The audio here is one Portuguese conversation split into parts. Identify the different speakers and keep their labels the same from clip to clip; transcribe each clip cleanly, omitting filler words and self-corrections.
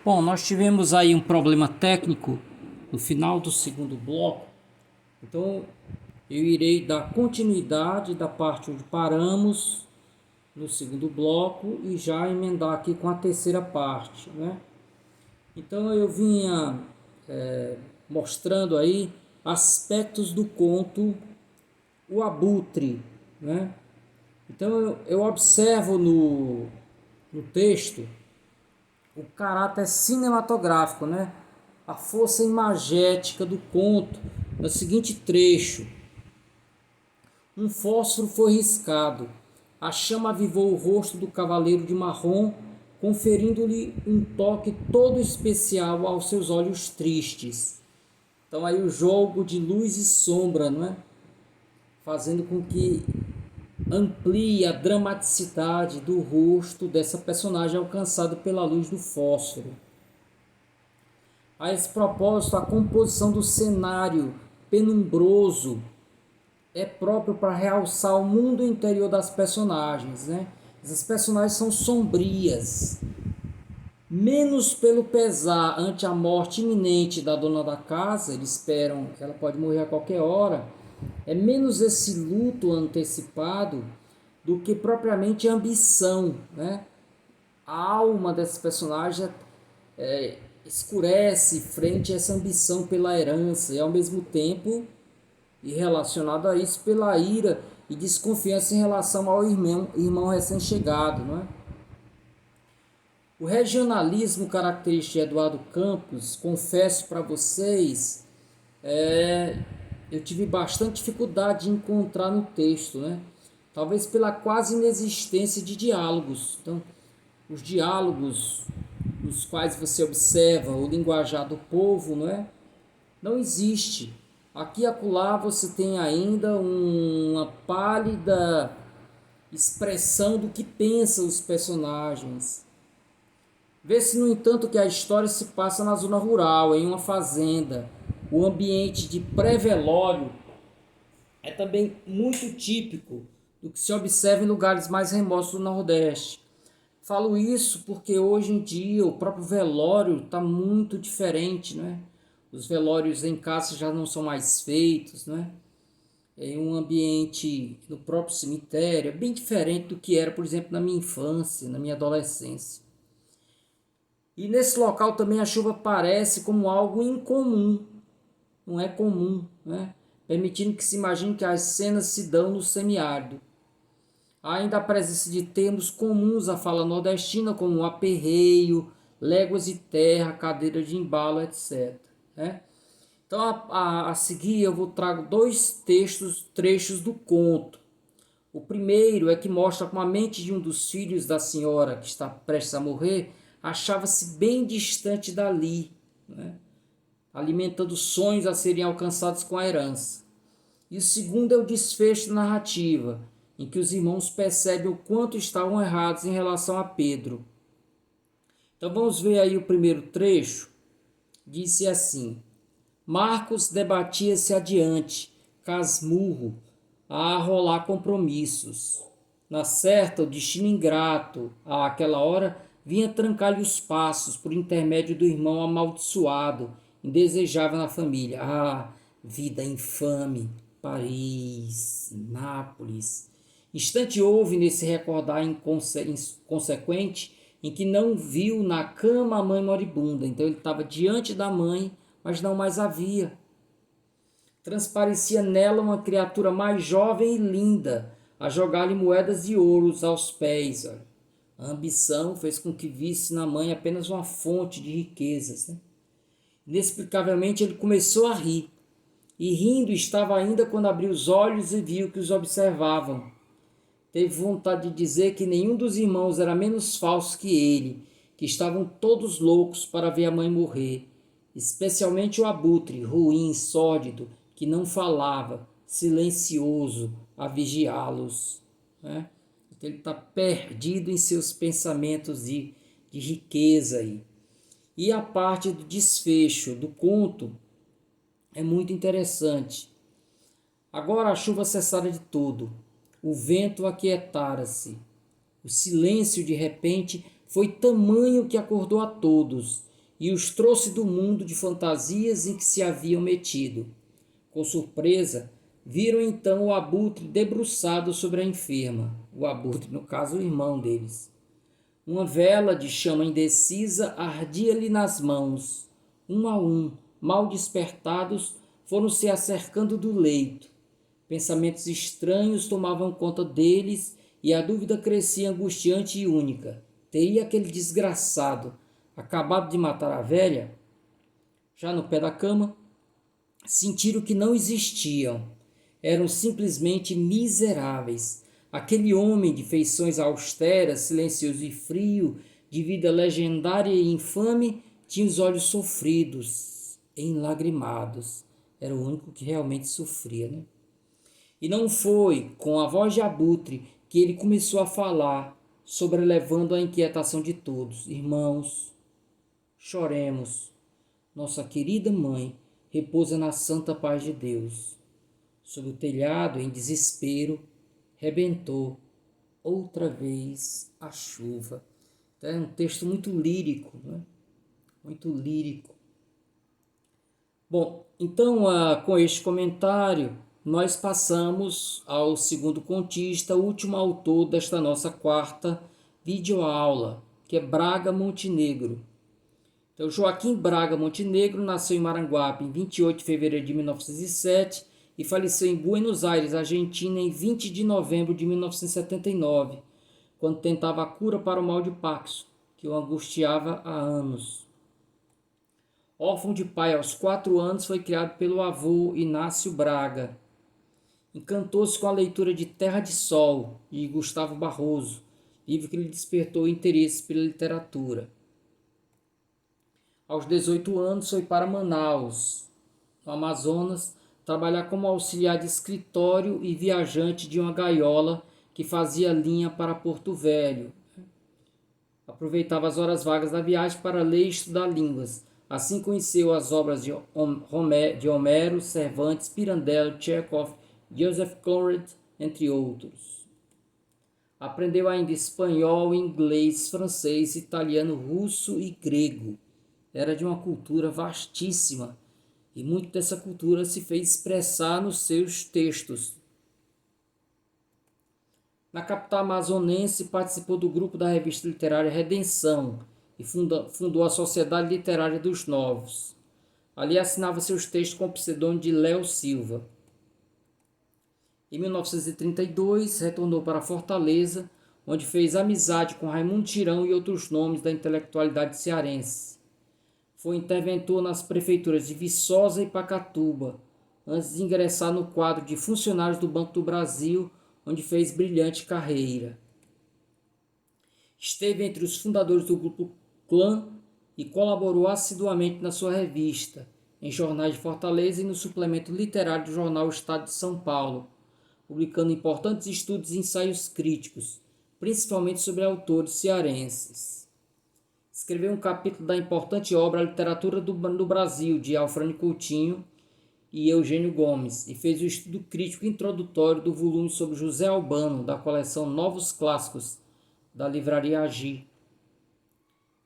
Speaker 1: Bom, nós tivemos aí um problema técnico no final do segundo bloco, então eu irei dar continuidade da parte onde paramos no segundo bloco e já emendar aqui com a terceira parte, né? Então eu vinha mostrando aí aspectos do conto O Abutre, né? Então eu observo no texto o caráter cinematográfico, né? A força imagética do conto no seguinte trecho: um fósforo foi riscado, a chama avivou o rosto do cavaleiro de marrom, conferindo-lhe um toque todo especial aos seus olhos tristes. Então aí o jogo de luz e sombra, não é? Fazendo com que amplie a dramaticidade do rosto dessa personagem alcançada pela luz do fósforo. A esse propósito, a composição do cenário penumbroso é próprio para realçar o mundo interior das personagens, né? Essas personagens são sombrias, menos pelo pesar ante a morte iminente da dona da casa, eles esperam que ela pode morrer a qualquer hora, é menos esse luto antecipado do que propriamente a ambição, né? A alma desse personagem escurece frente a essa ambição pela herança e ao mesmo tempo, e relacionado a isso, pela ira e desconfiança em relação ao irmão recém-chegado, não é? O regionalismo característico de Eduardo Campos, confesso para vocês, eu tive bastante dificuldade de encontrar no texto, né? Talvez pela quase inexistência de diálogos. Então, os diálogos nos quais você observa o linguajar do povo, não é? Não existe. Aqui e acolá você tem ainda uma pálida expressão do que pensam os personagens. Vê-se, no entanto, que a história se passa na zona rural, em uma fazenda. O ambiente de pré-velório é também muito típico do que se observa em lugares mais remotos do Nordeste. Falo isso porque hoje em dia o próprio velório está muito diferente, né? Os velórios em casa já não são mais feitos, né? Em um ambiente no próprio cemitério, é bem diferente do que era, por exemplo, na minha infância, na minha adolescência. E nesse local também a chuva parece como algo incomum, não é comum, né? Permitindo que se imagine que as cenas se dão no semiárido. Há ainda a presença de termos comuns à fala nordestina, como aperreio, léguas de terra, cadeira de embalo, etc. Né? Então, a seguir, eu vou trago dois trechos do conto. O primeiro é que mostra como a mente de um dos filhos da senhora, que está prestes a morrer, achava-se bem distante dali, né? Alimentando sonhos a serem alcançados com a herança. E o segundo é o desfecho da narrativa, em que os irmãos percebem o quanto estavam errados em relação a Pedro. Então vamos ver aí o primeiro trecho. Disse assim: Marcos debatia-se adiante, casmurro, a rolar compromissos. Na certa, o destino ingrato, àquela hora, vinha trancar-lhe os passos por intermédio do irmão amaldiçoado, indesejável na família. Ah, vida infame! Paris, Nápoles. Instante houve nesse recordar inconsequente em que não viu na cama a mãe moribunda. Então ele estava diante da mãe, mas não mais havia. Transparecia nela uma criatura mais jovem e linda, a jogar-lhe moedas de ouros aos pés. A ambição fez com que visse na mãe apenas uma fonte de riquezas, né? Inexplicavelmente ele começou a rir. E rindo estava ainda quando abriu os olhos e viu que os observavam. Teve vontade de dizer que nenhum dos irmãos era menos falso que ele, que estavam todos loucos para ver a mãe morrer, especialmente o abutre, ruim, sórdido, que não falava, silencioso, a vigiá-los, né? Então ele está perdido em seus pensamentos de riqueza aí. E a parte do desfecho do conto é muito interessante. Agora a chuva cessara de todo, o vento aquietara-se. O silêncio de repente foi tamanho que acordou a todos, e os trouxe do mundo de fantasias em que se haviam metido. Com surpresa, viram então o abutre debruçado sobre a enferma, o abutre, no caso, o irmão deles. Uma vela de chama indecisa ardia-lhe nas mãos. Um a um, mal despertados, foram se acercando do leito. Pensamentos estranhos tomavam conta deles e a dúvida crescia angustiante e única. Teria aquele desgraçado acabado de matar a velha? Já no pé da cama, sentiram que não existiam. Eram simplesmente miseráveis. Aquele homem de feições austeras, silencioso e frio, de vida legendária e infame, tinha os olhos sofridos, enlagrimados. Era o único que realmente sofria, né? E não foi com a voz de abutre que ele começou a falar, sobrelevando a inquietação de todos. Irmãos, choremos. Nossa querida mãe repousa na santa paz de Deus. Sob o telhado, em desespero, rebentou outra vez a chuva. Então, é um texto muito lírico, né? Muito lírico. Bom, então, com este comentário, nós passamos ao segundo contista, último autor desta nossa quarta videoaula, que é Braga Montenegro. Então, Joaquim Braga Montenegro nasceu em Maranguape em 28 de fevereiro de 1907 e faleceu em Buenos Aires, Argentina, em 20 de novembro de 1979, quando tentava a cura para o mal de Parkinson, que o angustiava há anos. Órfão de pai aos 4 anos, foi criado pelo avô Inácio Braga. Encantou-se com a leitura de Terra de Sol, de Gustavo Barroso, livro que lhe despertou interesse pela literatura. Aos 18 anos, foi para Manaus, no Amazonas, trabalhar como auxiliar de escritório e viajante de uma gaiola que fazia linha para Porto Velho. Aproveitava as horas vagas da viagem para ler e estudar línguas. Assim conheceu as obras de Homero, Cervantes, Pirandello, Chekhov, Joseph Conrad, entre outros. Aprendeu ainda espanhol, inglês, francês, italiano, russo e grego. Era de uma cultura vastíssima e muito dessa cultura se fez expressar nos seus textos. Na capital amazonense, participou do grupo da revista literária Redenção e fundou a Sociedade Literária dos Novos. Ali assinava seus textos com o pseudônimo de Léo Silva. Em 1932, retornou para Fortaleza, onde fez amizade com Raimundo Tirão e outros nomes da intelectualidade cearense. Foi interventor nas prefeituras de Viçosa e Pacatuba, antes de ingressar no quadro de funcionários do Banco do Brasil, onde fez brilhante carreira. Esteve entre os fundadores do Grupo Clã e colaborou assiduamente na sua revista, em jornais de Fortaleza e no suplemento literário do jornal Estado de São Paulo, publicando importantes estudos e ensaios críticos, principalmente sobre autores cearenses. Escreveu um capítulo da importante obra A Literatura do Brasil, de Alfrânio Coutinho e Eugênio Gomes, e fez o estudo crítico introdutório do volume sobre José Albano, da coleção Novos Clássicos, da Livraria Agi.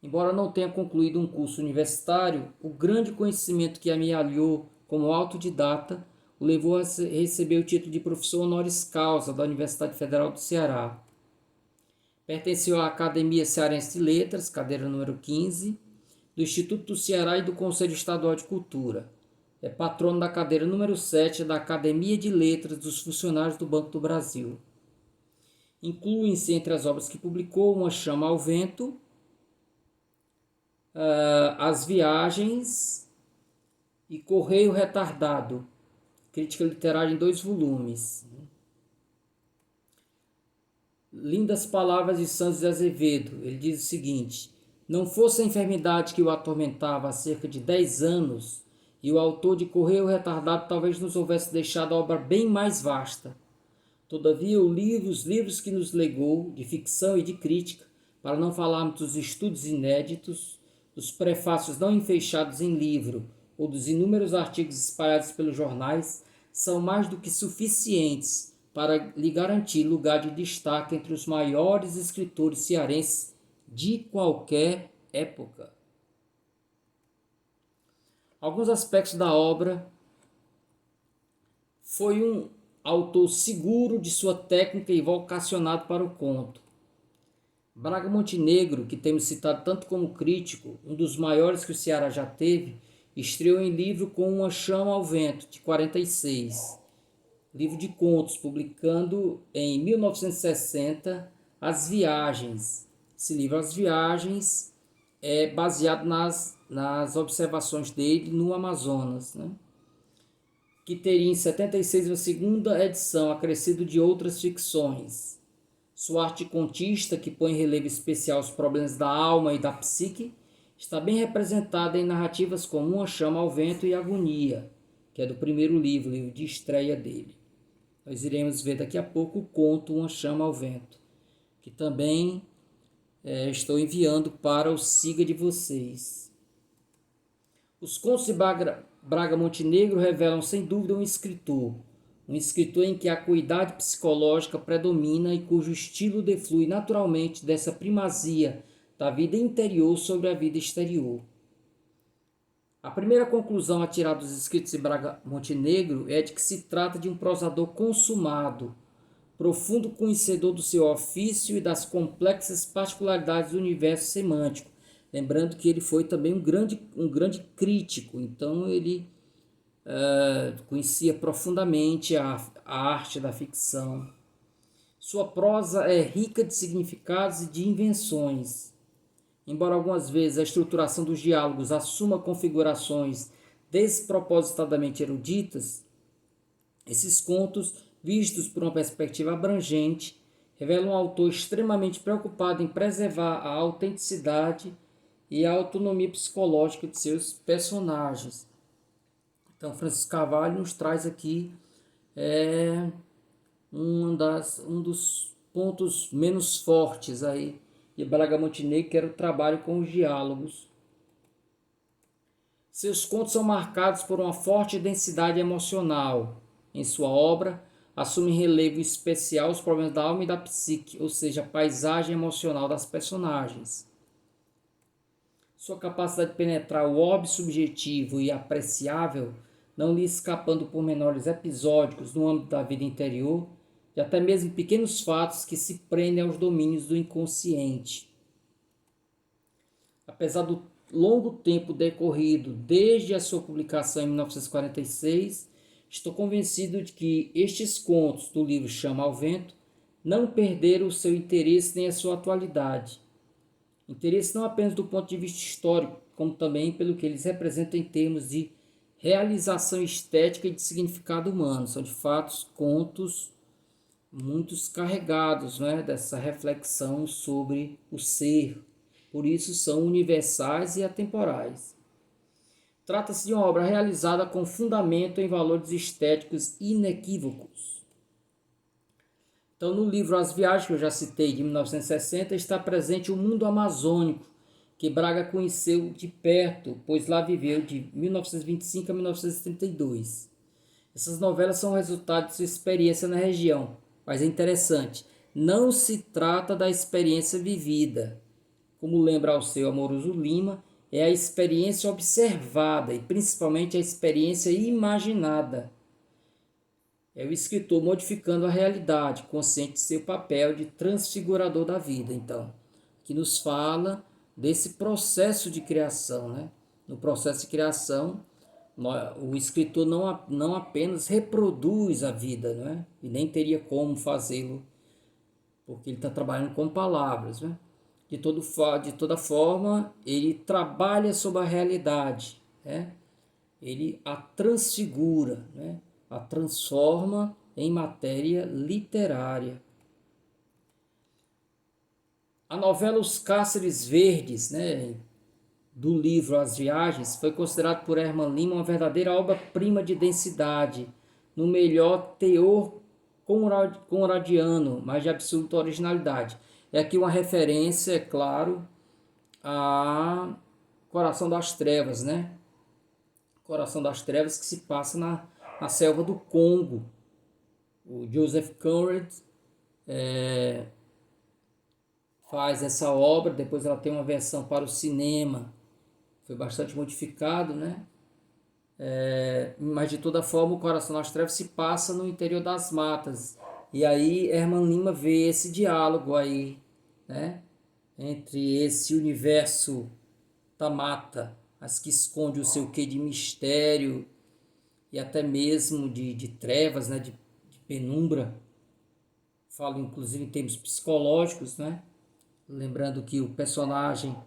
Speaker 1: Embora não tenha concluído um curso universitário, o grande conhecimento que amealhou como autodidata o levou a receber o título de professor honoris causa da Universidade Federal do Ceará. Pertenceu à Academia Cearense de Letras, cadeira número 15, do Instituto do Ceará e do Conselho Estadual de Cultura. É patrono da cadeira número 7 da Academia de Letras dos Funcionários do Banco do Brasil. Incluem-se entre as obras que publicou Uma Chama ao Vento, As Viagens e Correio Retardado, crítica literária em 2 volumes. Lindas palavras de Santos de Azevedo. Ele diz o seguinte: não fosse a enfermidade que o atormentava há cerca de 10 anos, e o autor de Correio Retardado talvez nos houvesse deixado a obra bem mais vasta. Todavia, os livros que nos legou, de ficção e de crítica, para não falarmos dos estudos inéditos, dos prefácios não enfeixados em livro, ou dos inúmeros artigos espalhados pelos jornais, são mais do que suficientes para lhe garantir lugar de destaque entre os maiores escritores cearenses de qualquer época. Alguns aspectos da obra. Foi um autor seguro de sua técnica e vocacionado para o conto. Braga Montenegro, que temos citado tanto como crítico, um dos maiores que o Ceará já teve, estreou em livro com Uma Chama ao Vento, de 46, livro de contos, publicando em 1960 As Viagens. Esse livro, As Viagens, é baseado nas observações dele no Amazonas, né? Que teria em 76 uma segunda edição, acrescido de outras ficções. Sua arte contista, que põe em relevo especial os problemas da alma e da psique, está bem representada em narrativas como Uma Chama ao Vento e Agonia, que é do primeiro livro de estreia dele. Nós iremos ver daqui a pouco o conto Uma Chama ao Vento, que também estou enviando para o Siga de vocês. Os contos de Braga Montenegro revelam sem dúvida um escritor em que a acuidade psicológica predomina e cujo estilo deflui naturalmente dessa primazia da vida interior sobre a vida exterior. A primeira conclusão a tirar dos escritos de Braga Montenegro é de que se trata de um prosador consumado, profundo conhecedor do seu ofício e das complexas particularidades do universo semântico. Lembrando que ele foi também um grande crítico, então ele conhecia profundamente a arte da ficção. Sua prosa é rica de significados e de invenções. Embora algumas vezes a estruturação dos diálogos assuma configurações despropositadamente eruditas, esses contos, vistos por uma perspectiva abrangente, revelam um autor extremamente preocupado em preservar a autenticidade e a autonomia psicológica de seus personagens. Então, Francisco Carvalho nos traz aqui um dos pontos menos fortes aí de Braga Montenegro, que era o trabalho com os diálogos. Seus contos são marcados por uma forte densidade emocional. Em sua obra, assume relevo especial os problemas da alma e da psique, ou seja, a paisagem emocional das personagens. Sua capacidade de penetrar o óbvio subjetivo e apreciável, não lhe escapando por menores episódicos no âmbito da vida interior, e até mesmo pequenos fatos que se prendem aos domínios do inconsciente. Apesar do longo tempo decorrido desde a sua publicação em 1946, estou convencido de que estes contos do livro Chama ao Vento não perderam o seu interesse nem a sua atualidade. Interesse não apenas do ponto de vista histórico, como também pelo que eles representam em termos de realização estética e de significado humano. São, de fato, contos muito carregados, né, dessa reflexão sobre o ser. Por isso são universais e atemporais. Trata-se de uma obra realizada com fundamento em valores estéticos inequívocos. Então, no livro As Viagens, que eu já citei, de 1960, está presente o mundo amazônico, que Braga conheceu de perto, pois lá viveu de 1925 a 1932. Essas novelas são resultado de sua experiência na região, mas é interessante, não se trata da experiência vivida. Como lembra Alceu Amoroso Lima, é a experiência observada e principalmente a experiência imaginada. É o escritor modificando a realidade, consciente de seu papel de transfigurador da vida. Então, que nos fala desse processo de criação, né? No processo de criação, o escritor não apenas reproduz a vida, não é? E nem teria como fazê-lo, porque ele está trabalhando com palavras, né? De toda forma, ele trabalha sobre a realidade, né? Ele a transfigura, né? A transforma em matéria literária. A novela Os Cárceres Verdes, né, do livro As Viagens, foi considerado por Herman Lima uma verdadeira obra-prima de densidade, no melhor teor conradiano, mas de absoluta originalidade. É aqui uma referência, é claro, a Coração das Trevas, né? Coração das Trevas, que se passa na selva do Congo. O Joseph Conrad faz essa obra, depois ela tem uma versão para o cinema, foi bastante modificado, né? Mas de toda forma o Coração das Trevas se passa no interior das matas. E aí Herman Lima vê esse diálogo aí, né? Entre esse universo da mata, mas que esconde o seu quê de mistério e até mesmo de trevas, né? De penumbra. Falo inclusive em termos psicológicos, né? Lembrando que o personagem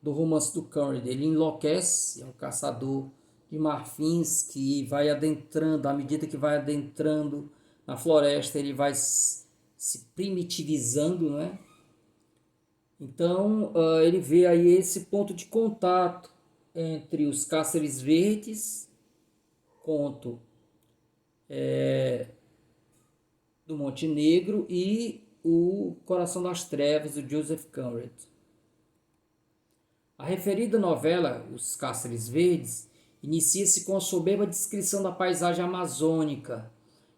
Speaker 1: do romance do Conrad, ele enlouquece, é um caçador de marfins que vai adentrando, à medida que vai adentrando na floresta, ele vai se primitivizando, né? Então, ele vê aí esse ponto de contato entre os Cáceres Verdes, conto do Monte Negro, e o Coração das Trevas, do Joseph Conrad. A referida novela, Os Cáceres Verdes, inicia-se com a soberba descrição da paisagem amazônica.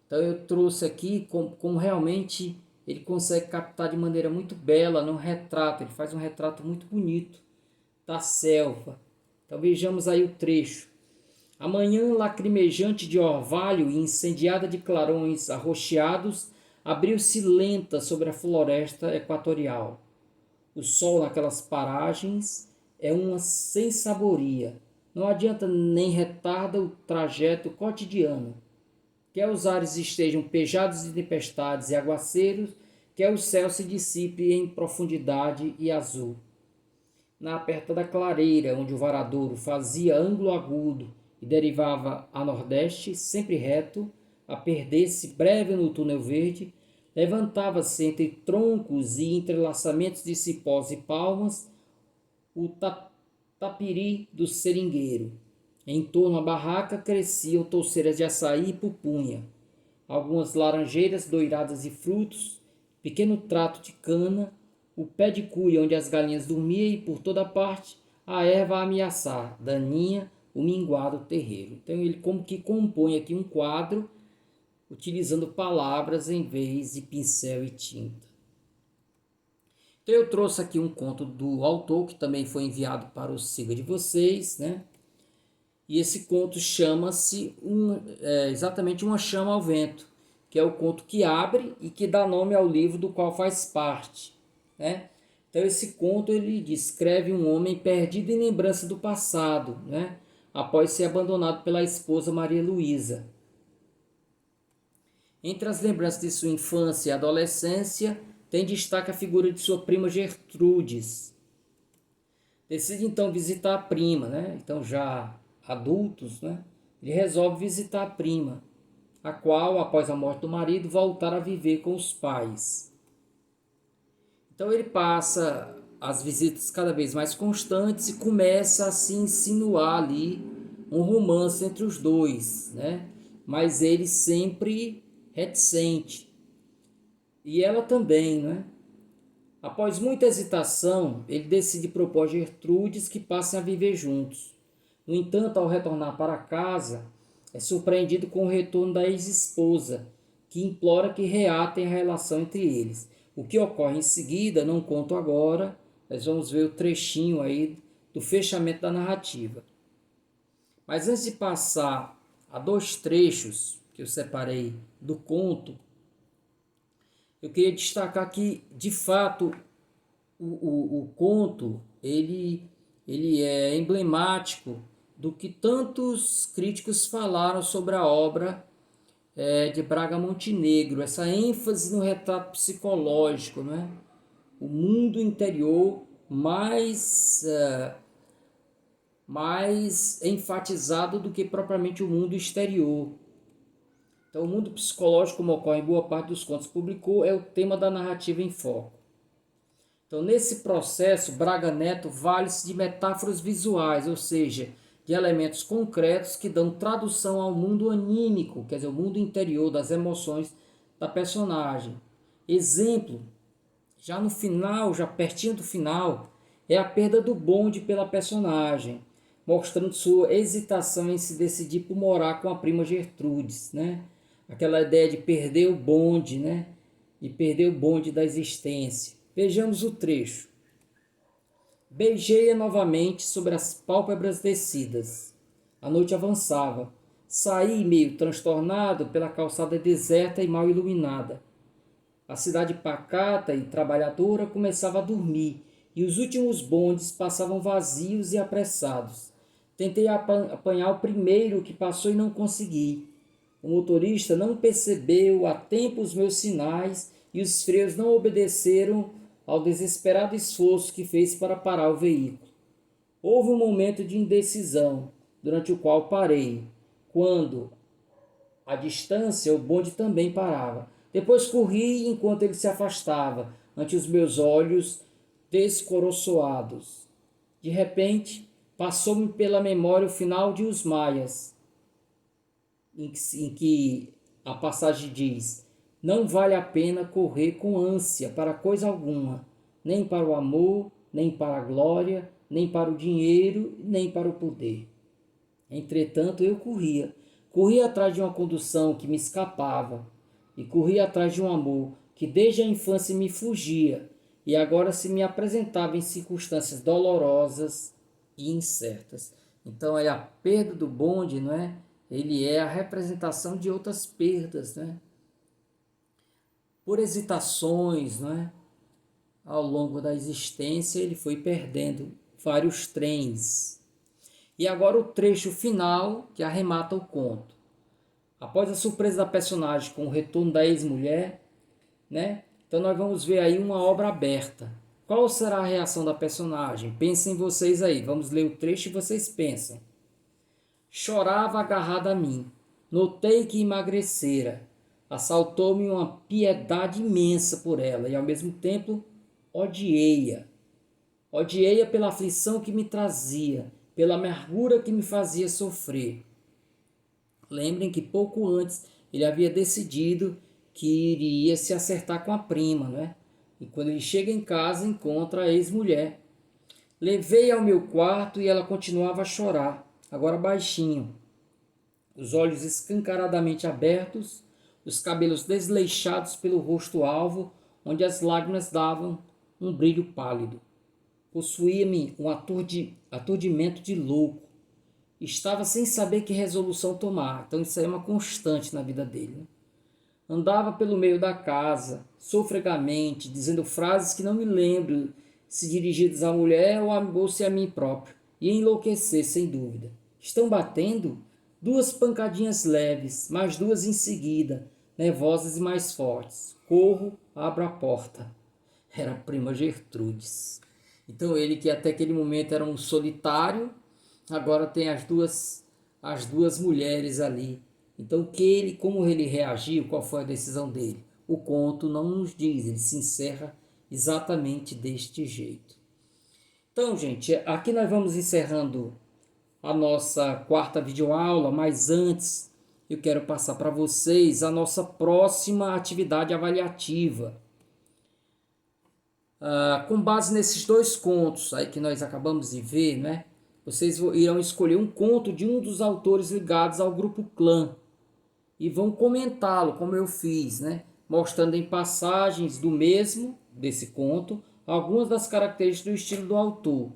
Speaker 1: Então eu trouxe aqui como realmente ele consegue captar de maneira muito bela no retrato. Ele faz um retrato muito bonito da selva. Então vejamos aí o trecho. A manhã lacrimejante de orvalho e incendiada de clarões arroxeados abriu-se lenta sobre a floresta equatorial. O sol naquelas paragens é uma sem-saboria. Não adianta nem retarda o trajeto cotidiano. Quer os ares estejam pejados de tempestades e aguaceiros, quer o céu se dissipe em profundidade e azul. Na apertada clareira, onde o varadouro fazia ângulo agudo e derivava a nordeste, sempre reto, a perder-se breve no túnel verde, levantava-se entre troncos e entrelaçamentos de cipós e palmas o tapiri do seringueiro. Em torno à barraca cresciam touceiras de açaí e pupunha, algumas laranjeiras doiradas de frutos, pequeno trato de cana, o pé de cuia onde as galinhas dormiam e por toda parte a erva a ameaçar, daninha, o minguado terreiro. Então ele como que compõe aqui um quadro utilizando palavras em vez de pincel e tinta. Então eu trouxe aqui um conto do autor, que também foi enviado para o Siga de Vocês, né? E esse conto chama-se exatamente Uma Chama ao Vento, que é o conto que abre e que dá nome ao livro do qual faz parte, né? Então esse conto ele descreve um homem perdido em lembrança do passado, né? Após ser abandonado pela esposa Maria Luísa. Entre as lembranças de sua infância e adolescência, tem destaque a figura de sua prima Gertrudes. Decide então visitar a prima, né? Então já adultos, né? Ele resolve visitar a prima, a qual, após a morte do marido, voltar a viver com os pais. Então ele passa as visitas cada vez mais constantes e começa a se insinuar ali um romance entre os dois, né? Mas ele sempre reticente. E ela também, né? Após muita hesitação, ele decide propor a Gertrudes que passem a viver juntos. No entanto, ao retornar para casa, é surpreendido com o retorno da ex-esposa, que implora que reatem a relação entre eles. O que ocorre em seguida, não conto agora, nós vamos ver o trechinho aí do fechamento da narrativa. Mas antes de passar a dois trechos que eu separei do conto, eu queria destacar que, de fato, o conto ele é emblemático do que tantos críticos falaram sobre a obra de Braga Montenegro, essa ênfase no retrato psicológico, né? O mundo interior mais enfatizado do que propriamente o mundo exterior. Então, o mundo psicológico, como ocorre em boa parte dos contos que publicou, é o tema da narrativa em foco. Então, nesse processo, Braga Neto vale-se de metáforas visuais, ou seja, de elementos concretos que dão tradução ao mundo anímico, quer dizer, o mundo interior das emoções da personagem. Exemplo, já no final, já pertinho do final, é a perda do bonde pela personagem, mostrando sua hesitação em se decidir por morar com a prima Gertrudes, né? Aquela ideia de perder o bonde, né? De perder o bonde da existência. Vejamos o trecho. Beijei-a novamente sobre as pálpebras descidas. A noite avançava. Saí meio transtornado pela calçada deserta e mal iluminada. A cidade pacata e trabalhadora começava a dormir, e os últimos bondes passavam vazios e apressados. Tentei apanhar o primeiro que passou e não consegui. O motorista não percebeu a tempo os meus sinais e os freios não obedeceram ao desesperado esforço que fez para parar o veículo. Houve um momento de indecisão, durante o qual parei. Quando, à distância, o bonde também parava. Depois corri enquanto ele se afastava, ante os meus olhos descoroçoados. De repente, passou-me pela memória o final de Os Maias, em que a passagem diz: não vale a pena correr com ânsia para coisa alguma, nem para o amor, nem para a glória, nem para o dinheiro, nem para o poder. Entretanto, eu corria atrás de uma condução que me escapava, e corria atrás de um amor que desde a infância me fugia, e agora se me apresentava em circunstâncias dolorosas e incertas. Então, é a perda do bonde, não é? Ele é a representação de outras perdas, né? Por hesitações, não é? Ao longo da existência, ele foi perdendo vários trens. E agora o trecho final que arremata o conto. Após a surpresa da personagem com o retorno da ex-mulher, né? Então nós vamos ver aí uma obra aberta. Qual será a reação da personagem? Pensem vocês aí. Vamos ler o trecho e vocês pensam. Chorava agarrada a mim. Notei que emagrecera. Assaltou-me uma piedade imensa por ela e ao mesmo tempo odiei-a. Odiei-a pela aflição que me trazia, pela amargura que me fazia sofrer. Lembrem que pouco antes ele havia decidido que iria se acertar com a prima, não é? E quando ele chega em casa, encontra a ex-mulher. Levei-a ao meu quarto e ela continuava a chorar, agora baixinho, os olhos escancaradamente abertos, os cabelos desleixados pelo rosto alvo, onde as lágrimas davam um brilho pálido. Possuía-me um aturdimento de louco. Estava sem saber que resolução tomar. Então isso aí é uma constante na vida dele, né? Andava pelo meio da casa, sofregamente, dizendo frases que não me lembro se dirigidas à mulher ou se a mim próprio. Ia enlouquecer, sem dúvida. Estão batendo? 2 pancadinhas leves, mais 2 em seguida, nervosas e mais fortes. Corro, abro a porta. Era a prima Gertrudes. Então ele, que até aquele momento era um solitário, agora tem as duas mulheres ali. Então como ele reagiu, qual foi a decisão dele? O conto não nos diz, ele se encerra exatamente deste jeito. Então, gente, aqui nós vamos encerrando a nossa 4ª videoaula, mas antes eu quero passar para vocês a nossa próxima atividade avaliativa. Com base nesses 2 contos aí que nós acabamos de ver, né? Vocês irão escolher um conto de um dos autores ligados ao grupo Clã e vão comentá-lo, como eu fiz, né? Mostrando em passagens desse conto, algumas das características do estilo do autor.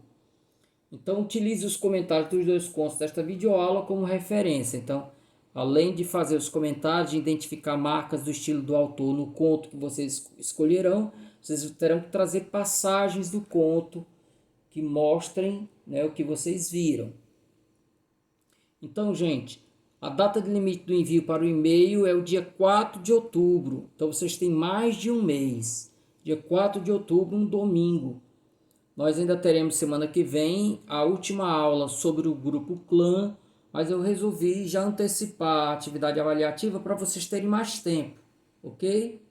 Speaker 1: Então, utilize os comentários dos 2 contos desta videoaula como referência. Então, além de fazer os comentários, de identificar marcas do estilo do autor no conto que vocês escolherão, vocês terão que trazer passagens do conto que mostrem, né, o que vocês viram. Então, gente, a data de limite do envio para o e-mail é o dia 4 de outubro. Então, vocês têm mais de um mês. Dia 4 de outubro, um domingo. Nós ainda teremos semana que vem a última aula sobre o grupo Clã, mas eu resolvi já antecipar a atividade avaliativa para vocês terem mais tempo, ok?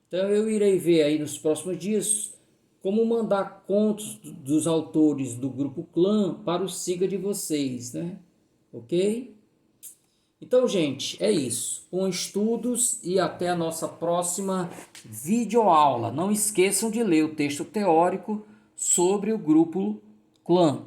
Speaker 1: Então eu irei ver aí nos próximos dias como mandar contos dos autores do grupo Clã para o Siga de vocês, né? Ok? Então, gente, é isso. Bons estudos e até a nossa próxima videoaula. Não esqueçam de ler o texto teórico sobre o grupo Clã.